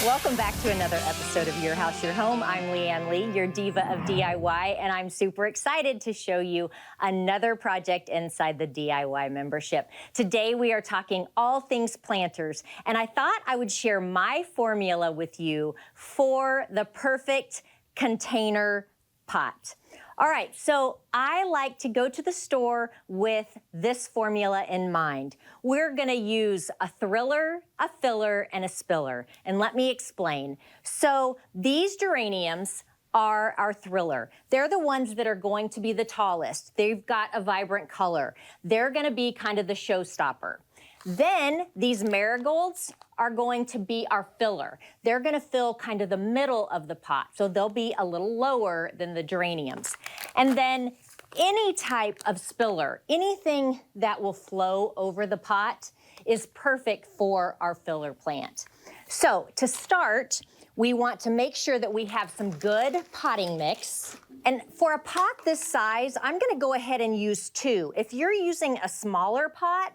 Welcome back to another episode of Your House, Your Home. I'm Leanne Lee, your diva of DIY, and I'm super excited to show you another project inside the DIY membership. Today we are talking all things planters, and I thought I would share my formula with you for the perfect container pot. All right, so I like to go to the store with this formula in mind. We're gonna use a thriller, a filler, and a spiller. And let me explain. So these geraniums are our thriller. They're the ones that are going to be the tallest. They've got a vibrant color. They're gonna be kind of the showstopper. Then these marigolds are going to be our filler. They're gonna fill kind of the middle of the pot, so they'll be a little lower than the geraniums. And then any type of spiller, anything that will flow over the pot is perfect for our filler plant. So to start, we want to make sure that we have some good potting mix. And for a pot this size, I'm gonna go ahead and use 2. If you're using a smaller pot,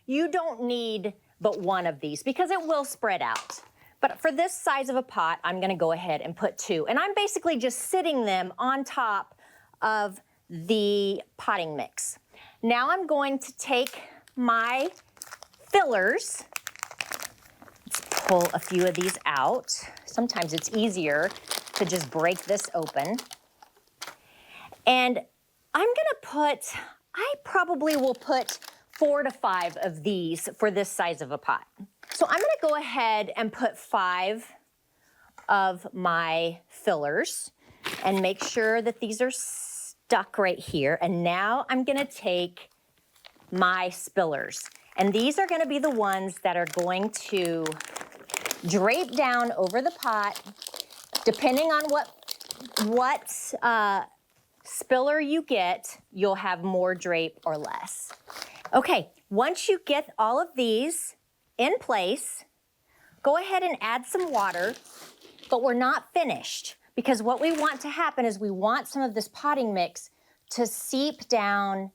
you don't need but 1 of these because it will spread out. But for this size of a pot, I'm gonna go ahead and put 2. And I'm basically just sitting them on top of the potting mix. Now I'm going to take my fillers. Let's pull a few of these out. Sometimes it's easier to just break this open. And I probably will put 4 to 5 of these for this size of a pot. So I'm gonna go ahead and put 5 of my fillers and make sure that these are stuck right here. And now I'm gonna take my spillers. And these are gonna be the ones that are going to drape down over the pot, depending on what spiller you get, you'll have more drape or less. Okay, once you get all of these in place, go ahead and add some water, but we're not finished because what we want to happen is we want some of this potting mix to seep down,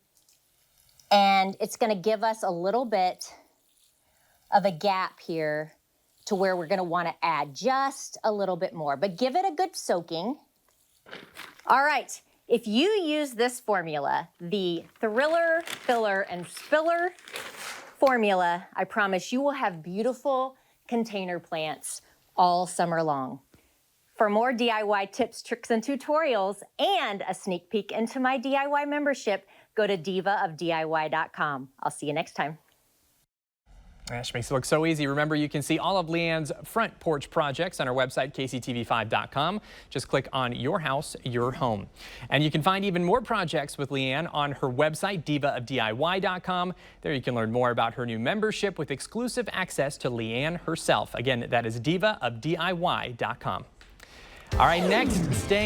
and it's gonna give us a little bit of a gap here to where we're gonna wanna add just a little bit more, but give it a good soaking. All right. If you use this formula, the thriller, filler, and spiller formula, I promise you will have beautiful container plants all summer long. For more DIY tips, tricks, and tutorials, and a sneak peek into my DIY membership, go to divaofdiy.com. I'll see you next time. She makes it look so easy. Remember, you can see all of Leanne's front porch projects on our website, kctv5.com. Just click on Your House, Your Home. And you can find even more projects with Leanne on her website, divaofdiy.com. There you can learn more about her new membership with exclusive access to Leanne herself. Again, that is divaofdiy.com. All right, next, staying